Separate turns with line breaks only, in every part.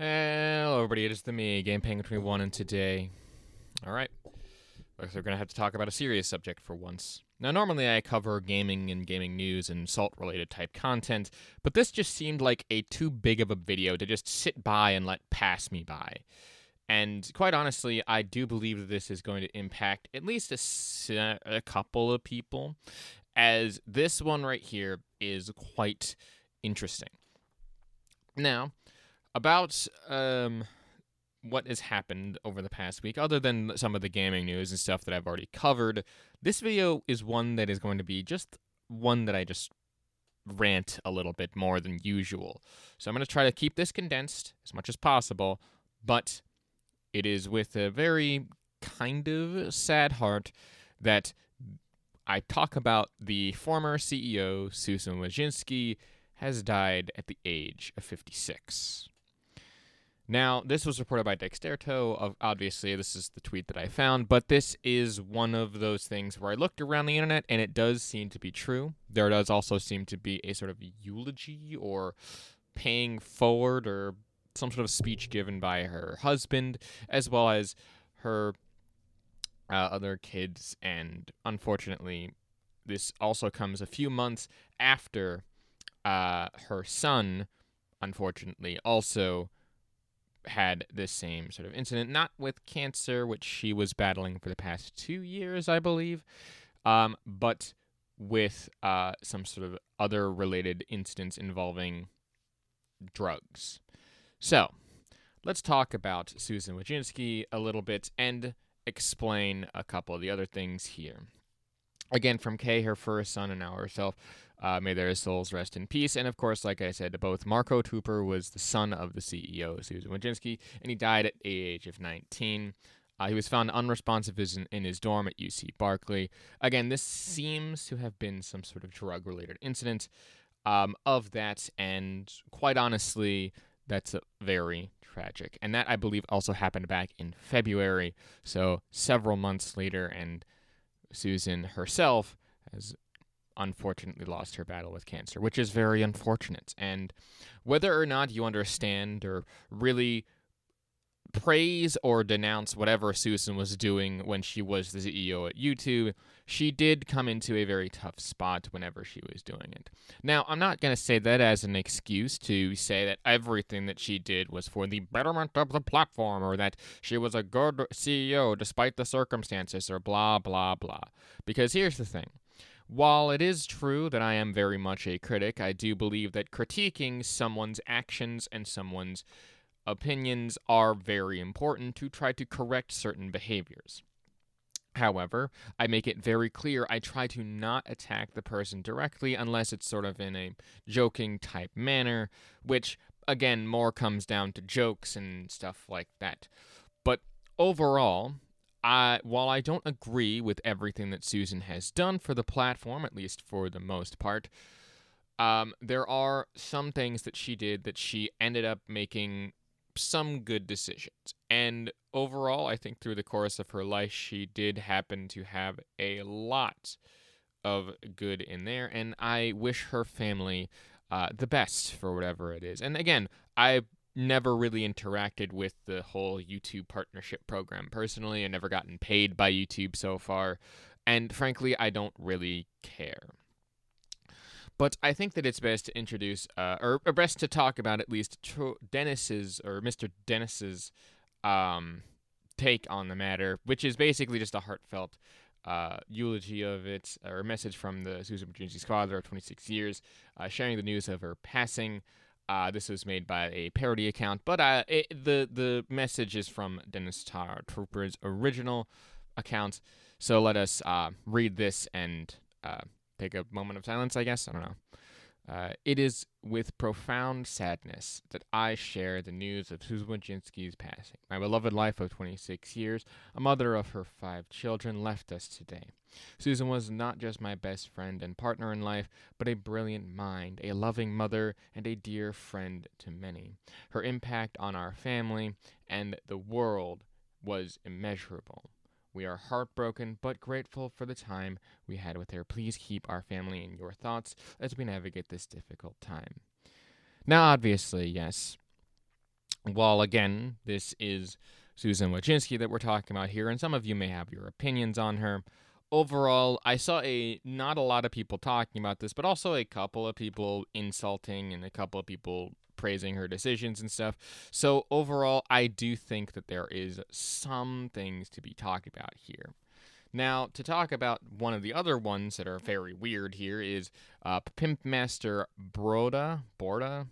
Hello, everybody. It is the me, Game Penguin 21, and today, all right, looks like we're gonna have to talk about a serious subject for once. Now, normally I cover gaming and gaming news and salt-related type content, but this just seemed like a too big of a video to just sit by and let pass me by. And quite honestly, I do believe that this is going to impact at least a couple of people, as this one right here is quite interesting. Now, about what has happened over the past week, other than some of the gaming news and stuff that I've already covered, this video is one that is going to be just one that I just rant a little bit more than usual. So I'm going to try to keep this condensed as much as possible, but it is with a very kind of sad heart that I talk about the former CEO, Susan Wojcicki, has died at the age of 56. Now, this was reported by Dexerto. Obviously, this is the tweet that I found, but this is one of those things where I looked around the internet and it does seem to be true. There does also seem to be a sort of eulogy or paying forward or some sort of speech given by her husband, as well as her other kids. And unfortunately, this also comes a few months after her son, unfortunately, also had this same sort of incident, not with cancer, which she was battling for the past 2 years, I believe, but with some sort of other related incidents involving drugs. So, let's talk about Susan Wojcicki a little bit and explain a couple of the other things here. Again, from Kay, her first son, and now herself. May their souls rest in peace. And of course, like I said, both Marco Trooper was the son of the CEO, Susan Wojcicki, and he died at the age of 19. He was found unresponsive in his dorm at UC Berkeley. Again, this seems to have been some sort of drug-related incident of that, and quite honestly, that's very tragic. And that, I believe, also happened back in February, so several months later, and Susan herself has unfortunately lost her battle with cancer, which is very unfortunate. And whether or not you understand or really praise or denounce whatever Susan was doing when she was the CEO at YouTube, she did come into a very tough spot whenever she was doing it. Now, I'm not going to say that as an excuse to say that everything that she did was for the betterment of the platform or that she was a good CEO despite the circumstances or blah, blah, blah. Because here's the thing. While it is true that I am very much a critic, I do believe that critiquing someone's actions and someone's opinions are very important to try to correct certain behaviors. However, I make it very clear I try to not attack the person directly unless it's sort of in a joking type manner, which, again, more comes down to jokes and stuff like that. But overall, while I don't agree with everything that Susan has done for the platform, at least for the most part, there are some things that she did that she ended up making some good decisions. And overall, I think through the course of her life, she did happen to have a lot of good in there. And I wish her family the best for whatever it is. And again, I never really interacted with the whole YouTube partnership program personally. I never gotten paid by YouTube so far. And frankly, I don't really care. But I think that it's best to introduce, or best to talk about at least Dennis's, or Mr. Dennis's, take on the matter, which is basically just a heartfelt eulogy of it, or a message from the Susan Wojcicki's father of 26 years, sharing the news of her passing. This was made by a parody account, but the message is from Dennis Trooper's original account. So let us read this and take a moment of silence, I guess. I don't know. It is with profound sadness that I share the news of Susan Wojcicki's passing. My beloved life of 26 years, a mother of her 5 children, left us today. Susan was not just my best friend and partner in life, but a brilliant mind, a loving mother, and a dear friend to many. Her impact on our family and the world was immeasurable. We are heartbroken but grateful for the time we had with her. Please keep our family in your thoughts as we navigate this difficult time. Now, obviously, yes, While again, this is Susan Wojcinski that we're talking about here, and some of you may have your opinions on her. Overall, I saw not a lot of people talking about this, but also a couple of people insulting and a couple of people praising her decisions and stuff. So overall, I do think that there is some things to be talked about here. Now, to talk about one of the other ones that are very weird here is Pimpmaster Borda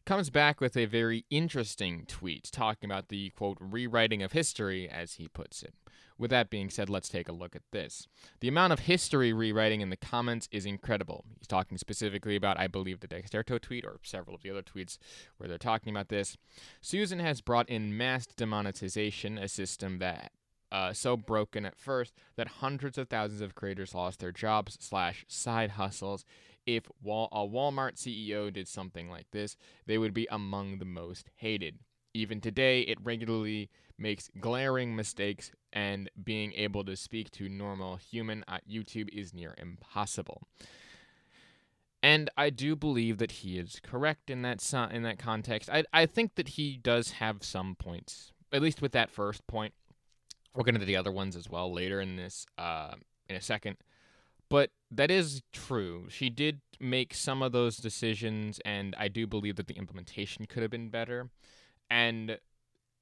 comes back with a very interesting tweet talking about the, quote, rewriting of history, as he puts it. With that being said, let's take a look at this. The amount of history rewriting in the comments is incredible. He's talking specifically about, I believe, the Dexerto tweet or several of the other tweets where they're talking about this. Susan has brought in mass demonetization, a system that so broken at first that hundreds of thousands of creators lost their jobs / side hustles. If a Walmart CEO did something like this, they would be among the most hated. Even today, it regularly makes glaring mistakes, and being able to speak to normal human at YouTube is near impossible. And I do believe that he is correct in that context. I think that he does have some points, at least with that first point. We'll get into the other ones as well later in this in a second. But that is true. She did make some of those decisions, and I do believe that the implementation could have been better. And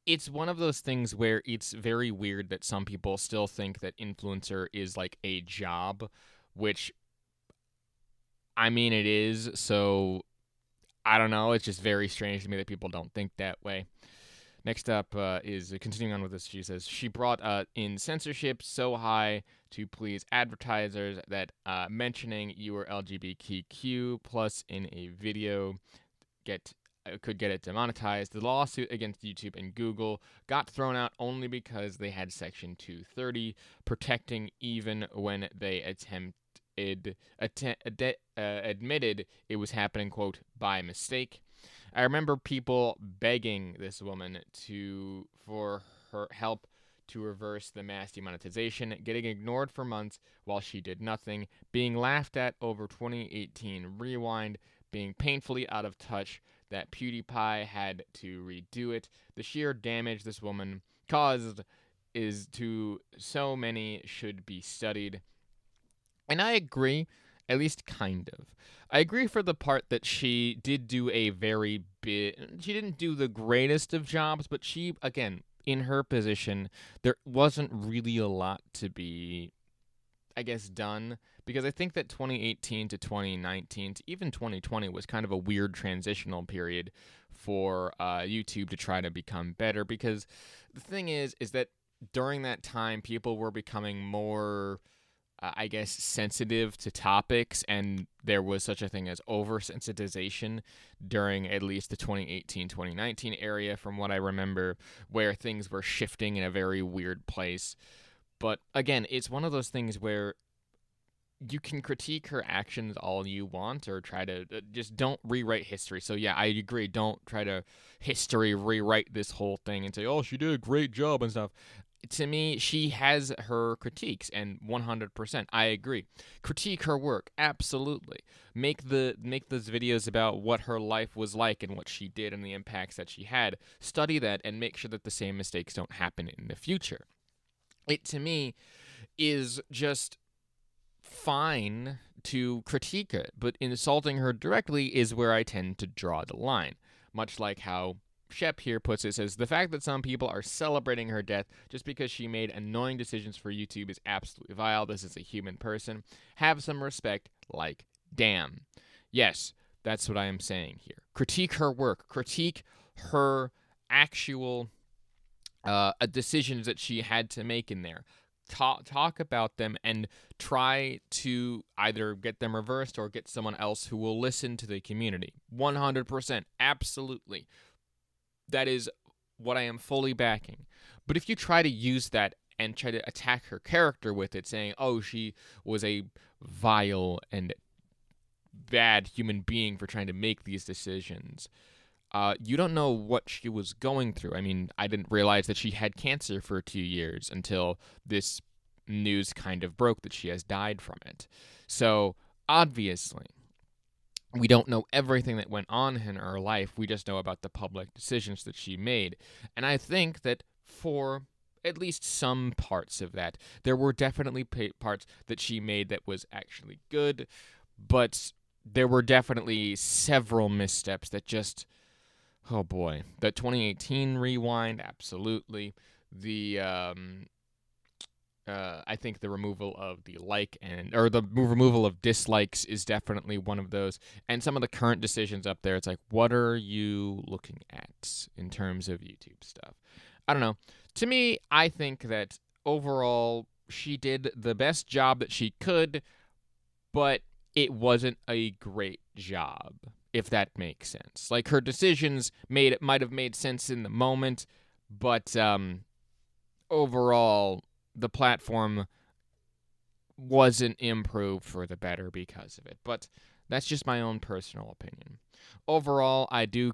it's one of those things where it's very weird that some people still think that influencer is like a job, which, I mean, it is. So, I don't know. It's just very strange to me that people don't think that way. Next up is continuing on with this. She says she brought in censorship so high to please advertisers that mentioning you were LGBTQ plus in a video could get it demonetized. The lawsuit against YouTube and Google got thrown out only because they had Section 230 protecting even when they admitted it was happening, quote, by mistake. I remember people begging this woman for her help to reverse the mass demonetization, getting ignored for months while she did nothing, being laughed at over 2018 Rewind, being painfully out of touch that PewDiePie had to redo it. The sheer damage this woman caused is to so many should be studied. And I agree, at least kind of. I agree for the part that she did do she didn't do the greatest of jobs, but she, again, in her position, there wasn't really a lot to be, I guess, done. Because I think that 2018 to 2019 to even 2020 was kind of a weird transitional period for YouTube to try to become better. Because the thing is that during that time, people were becoming more, I guess, sensitive to topics, and there was such a thing as oversensitization during at least the 2018-2019 area, from what I remember, where things were shifting in a very weird place. But again, it's one of those things where you can critique her actions all you want, or try to just don't rewrite history. So yeah, I agree. Don't try to history rewrite this whole thing and say, oh, she did a great job and stuff. To me, she has her critiques, and 100%, I agree. Critique her work, absolutely. Make those videos about what her life was like and what she did and the impacts that she had. Study that and make sure that the same mistakes don't happen in the future. It, to me, is just fine to critique it, but insulting her directly is where I tend to draw the line. Much like how Shep here puts it, says, the fact that some people are celebrating her death just because she made annoying decisions for YouTube is absolutely vile. This is a human person. Have some respect, like, damn. Yes, that's what I am saying here. Critique her work. Critique her actual decisions that she had to make in there. Talk about them and try to either get them reversed or get someone else who will listen to the community. 100%, absolutely. That is what I am fully backing. But if you try to use that and try to attack her character with it, saying, oh, she was a vile and bad human being for trying to make these decisions, you don't know what she was going through. I mean, I didn't realize that she had cancer for 2 years until this news kind of broke that she has died from it. So, obviously, we don't know everything that went on in her life. We just know about the public decisions that she made. And I think that for at least some parts of that, there were definitely parts that she made that was actually good, but there were definitely several missteps that just, oh boy. The 2018 rewind, absolutely. The I think the removal of the the removal of dislikes is definitely one of those. And some of the current decisions up there, it's like, what are you looking at in terms of YouTube stuff? I don't know. To me, I think that overall she did the best job that she could, but it wasn't a great job, if that makes sense. Like, her decisions might have made sense in the moment, but overall the platform wasn't improved for the better because of it. But that's just my own personal opinion. Overall, I do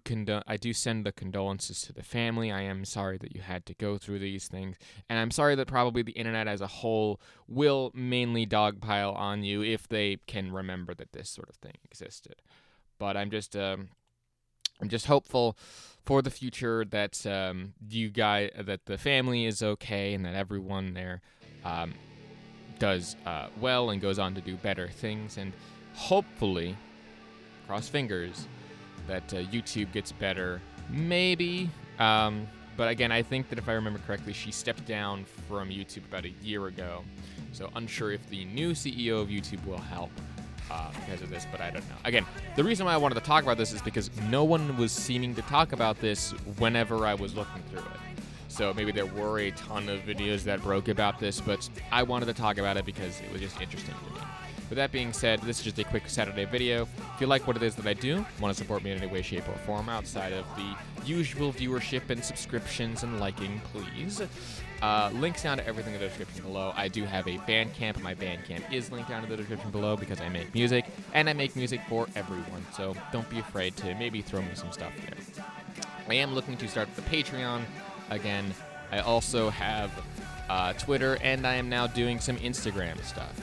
send the condolences to the family. I am sorry that you had to go through these things, and I'm sorry that probably the internet as a whole will mainly dogpile on you if they can remember that this sort of thing existed. But I'm just hopeful for the future that that the family is okay and that everyone there does well and goes on to do better things, and hopefully, cross fingers, that YouTube gets better, maybe. But again, I think that if I remember correctly, she stepped down from YouTube about a year ago, so unsure if the new CEO of YouTube will help because of this, but I don't know. Again, the reason why I wanted to talk about this is because no one was seeming to talk about this whenever I was looking through it. So maybe there were a ton of videos that broke about this, but I wanted to talk about it because it was just interesting to me. With that being said, this is just a quick Saturday video. If you like what it is that I do, want to support me in any way, shape, or form outside of the usual viewership and subscriptions and liking, please. Links down to everything in the description below. I do have a Bandcamp. My Bandcamp is linked down in the description below because I make music, and I make music for everyone, so don't be afraid to maybe throw me some stuff there. I am looking to start the Patreon again. I also have Twitter, and I am now doing some Instagram stuff.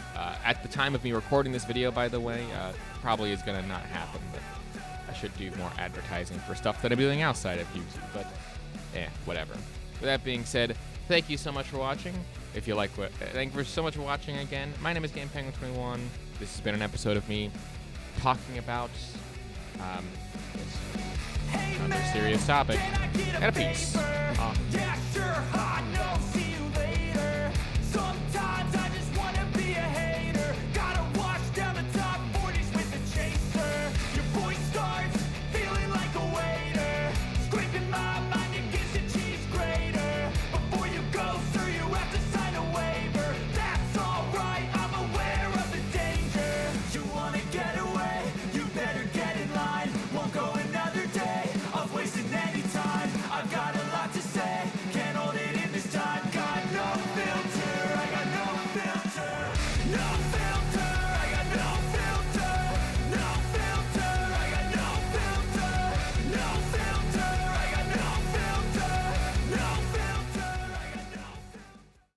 At the time of me recording this video, by the way, probably is going to not happen, but I should do more advertising for stuff that I'm doing outside of YouTube, but whatever. With that being said, thank you so much for watching. If you like thank you so much for watching again. My name is GamePenguin21. This has been an episode of me talking about another serious topic. And a peace.